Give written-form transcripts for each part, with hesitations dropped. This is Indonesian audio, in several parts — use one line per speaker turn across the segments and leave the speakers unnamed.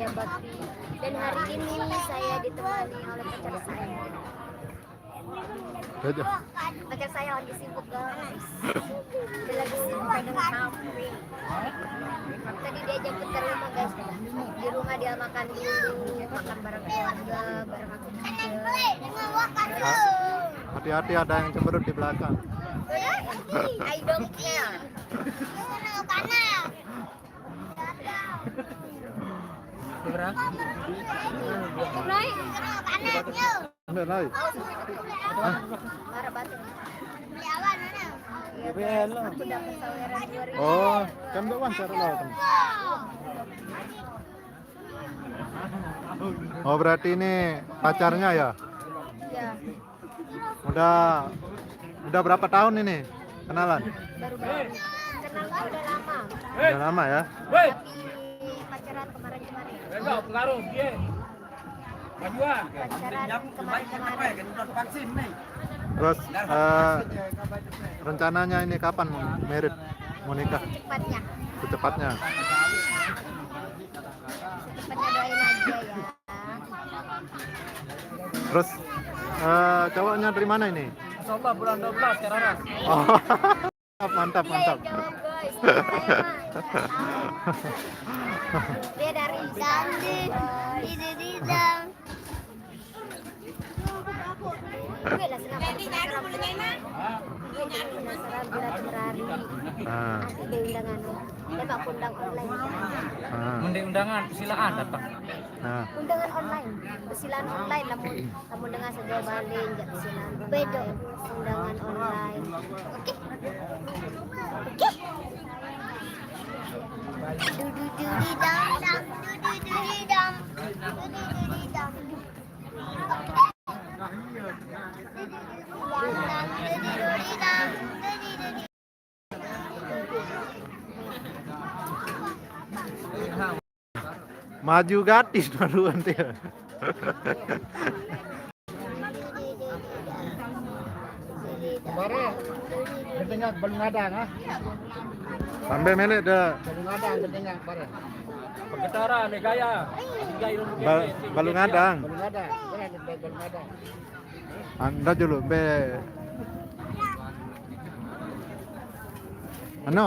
Ya, Bakti. Dan hari ini saya ditemani oleh pacar saya. Pacar saya lagi sibuk guys. Dia lagi sibuk dengan HP. Tadi dia jemput ke rumah guys. Di rumah dia makan dulu, makan bareng keluarga, bareng aku juga.
Hati-hati ada yang cemberut di belakang.
I don't care.
Ambil lagi.
Marah batu. Aku dapat saweran 2000.
Oh, kan gak wawancara lah. Oh, berarti ini pacarnya ya?
Ya,
Udah berapa tahun ini kenalan?
baru-baru. Kenalnya udah lama.
Udah lama ya?
Tapi pacaran kemarin-kemarin.
Pengaruh dia. Majuan.
Pacaran kemarin-kemarin.
Terus rencananya ini kapan merit? Mau nikah?
Cepatnya.
Secepatnya.
Cepatnya doain aja ya.
Terus cowoknya dari mana ini?
Insyaallah bulan 12 Kararas.
Oh, mantap,
Dia
mantap.
yang jawab guys. Dia dari Didang. Gue lah senang penasaran bulan Februari.
Ah,
Nanti dia undangan. Dia pak undang online.
ah,
Mending undangan silakan datang.
nah.
Undangan online, besilan online namun dengan sejauh balik nggak besilan beda undangan online. Oke.
Maju gadis duluan dia.
Kemarin ketinggal belum ada ah.
Sampai melek dah.
Belum ada ketinggal kemarin. Pergetara nih gaya.
Balung ngadang.
Belum ada. Belum ada.
Anda dulu be. Ano?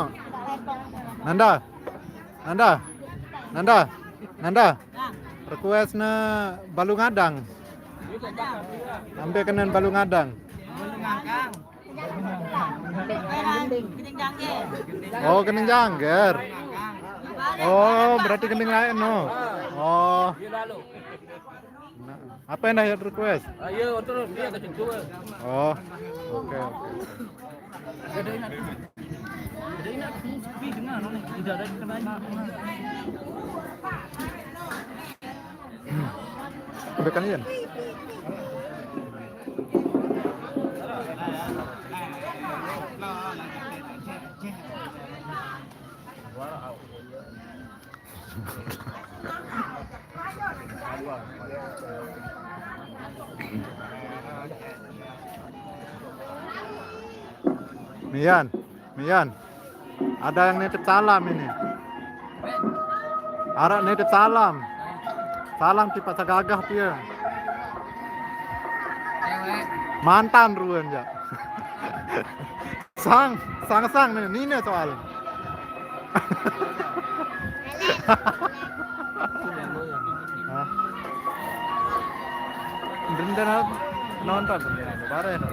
Nanda. Request na balung ngadang. Sampai kenen balung ngadang. Oh, kening jangger. Oh, berarti kening lain no. Oh. Nah, apa yang dah request?
Ayo terus dia ke situ.
Oh, oke. Bekan iyan. Mian, ada yang nitip salam ini. Arak nitip salam. Salam tipe sagagah dia. Mantan ruan ya. sang nih, ini soal. Beneran nonton bareng.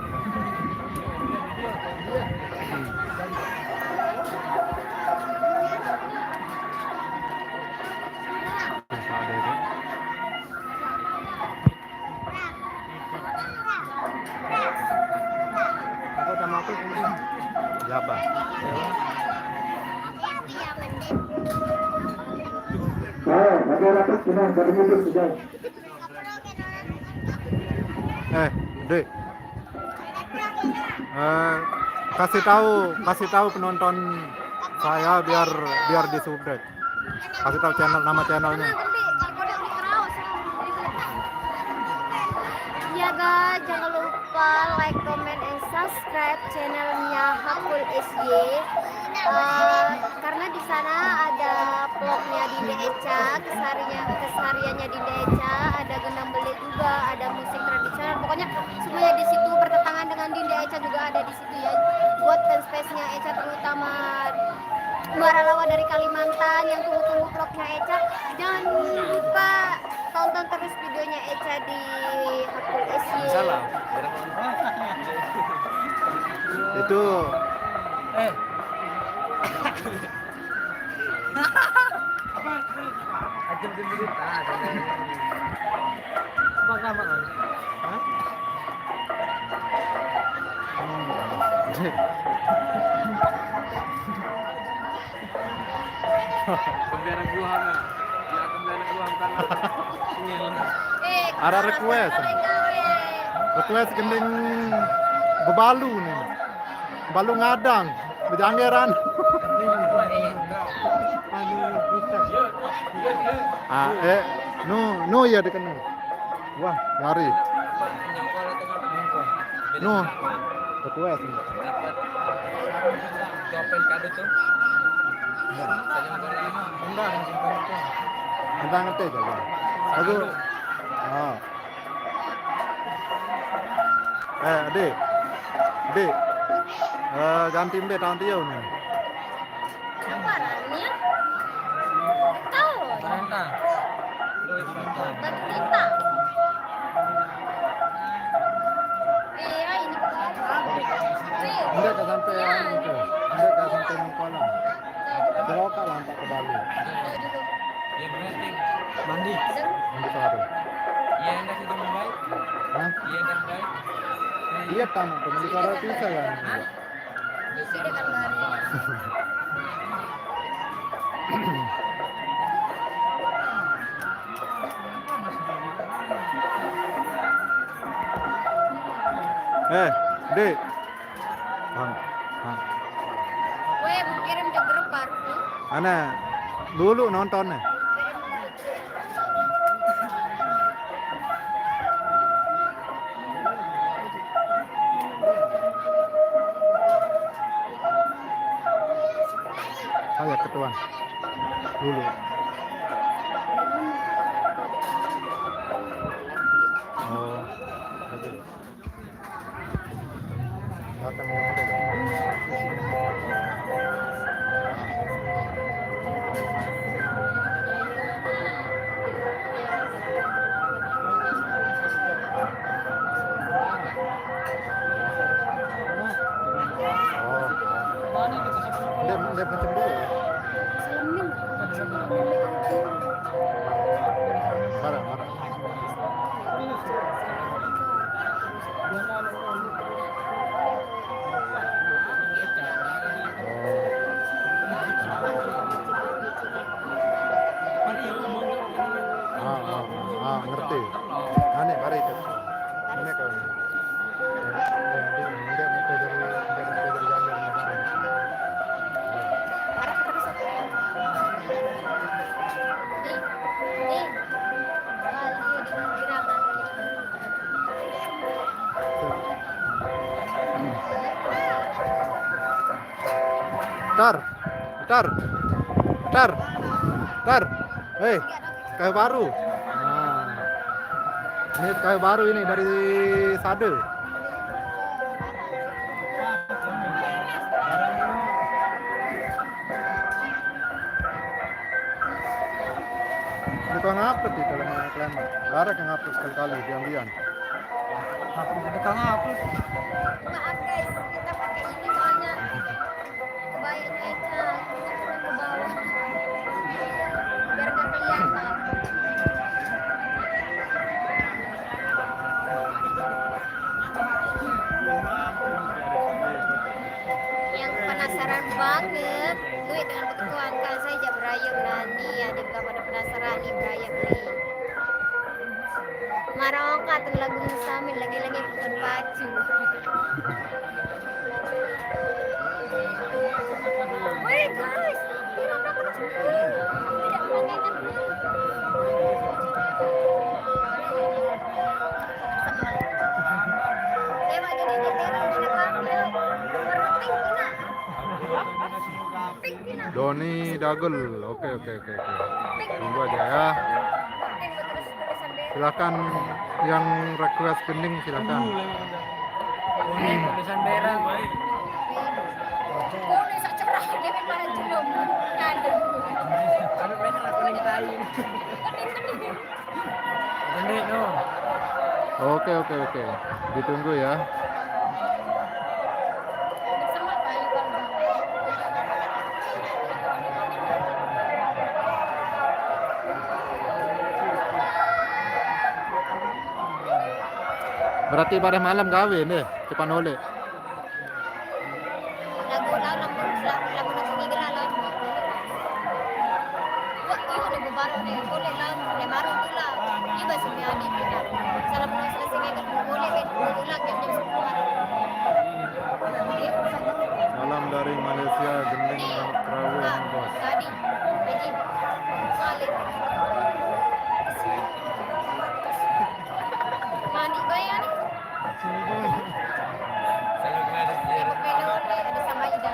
Aku sama aku kemudian siapa? Dek. Kasih tahu penonton saya biar di subscribe. Kasih tahu nama channelnya.
Ya guys, jangan lupa like, comment, and subscribe channelnya Hakul SY. Karena di sana ada vlognya Dinda Eca, kesehariannya Dinda Eca, ada gendang beli juga, ada musik tradisional, pokoknya semuanya di situ. Bertentangan dengan Dinda Eca juga ada di situ ya. Buat fanspace-nya Eca, terutama Muaralawa dari Kalimantan yang tunggu-tunggu vlognya Eca, jangan lupa tonton terus videonya Eca di Hakul SY.
Salah.
Itu
Eh. Ajam cerita. Apa nama? Hah? Pembiaran gua na. Ya pembiaran gua tanah.
Ada request. Request gending bebalu nih. Balu ngadang, bejanggeran. Nu ya dekan nu. Wah, ngari. Nu. Request.
Topeng kado tuh. Enggak.
Enggak ngerti coba. Aku. Oh. Adik. Adik. Ganti mbak tahun dia nih.
Gambarannya tahu
Renta.
bertinta. Iya ini
Enggak ke sampai itu. Enggak ke sampai Mangkualam. Seroka lantak ke Bali.
Ya berarti mandi.
Mandi baru.
Iya enggak sudah mulai.
Hah?
Iya enggak baik.
Iya tamu tuh mandi baru bisa kan.
sudah kan baru.
Dek. Bang.
Weh, kirim ke grup baru.
Ana dulu nontonnya. Saya ketuan dulu. Oh, oke. Akan dia macam dulu. Marah. Ngerti. Aneh mari itu. Ini kau. Tar. Hei, kayu baru. Nah. Ini kayu baru ini dari Sade. Ini kau ngapet di dalam kelema. Lara yang ngapet sekali-kali di ambian.
Kang apa?
Maaf guys, kita pakai ini soalnya baik Eca kita ke bawah biar gak kelihatan. Yang penasaran banget duit dengan ketuaan kan saya Jabrayem nani adik gak pada penasaran nih Brayem nih marong kateng lagu musamin lagi-lagi bukan pacu. Woi guys, tidak pakai Dewa jadi veteran sudah tampil. Pink pina.
Doni Dagul. Oke. Tunggu aja ya.
Penting buat terus tulisan beda.
Silakan yang request kening silakan.
Tulisan merah.
Kuning sak cerah dia memang jelum. Ngadu.
Kami merah kuning tadi. Gede no.
Oke. Ditunggu ya.
Sama kayu kalau
Berarti pada malam kawin deh, cepat oleh.
lagu lamun lagu gila lah. Wah, iyo ni babaru ni boleh lah, ni baru pula. Iba si Miadi pula. Salah pula selesai ngajar boleh kan ulang jam 10 malam.
Salam dari Malaysia, Gending Manuk Perahu yang bos.
Tadi, Haji, Salih. Mandi bayar ni. Tengok video ni ada sama Ida.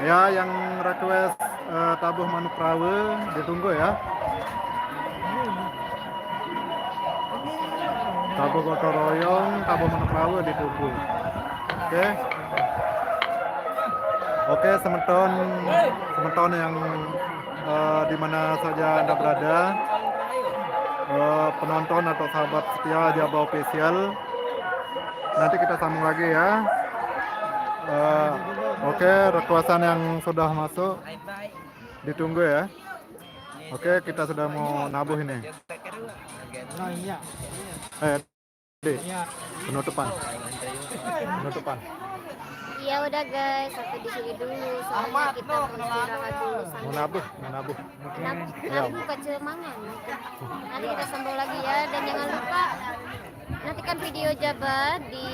Ya, yang request tabuh manuk perahu ditunggu ya. Tabuh gotong royong, tabuh manuk perahu ditunggu. Oke, semeton yang di mana saja Anda berada, penonton atau sahabat setia Jaba Official. Nanti kita sambung lagi ya. Oke, requestan yang sudah masuk ditunggu ya. Oke, kita sudah mau nabuh ini. Dek, penutupan.
Ya udah guys, sampai di sini dulu. Soalnya kita beristirahat dulu.
Mau nabuh.
Nabu kecil mangan. Nanti kita sambung lagi ya. Dan jangan lupa nantikan video Jaba di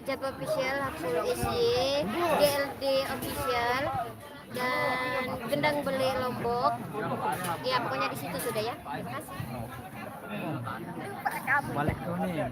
Jaba Official, Hafsul SY, DLD Official, dan Gendang Beli Lombok. Ya pokoknya di situ sudah ya. Terima kasih.
Balik tuh nih.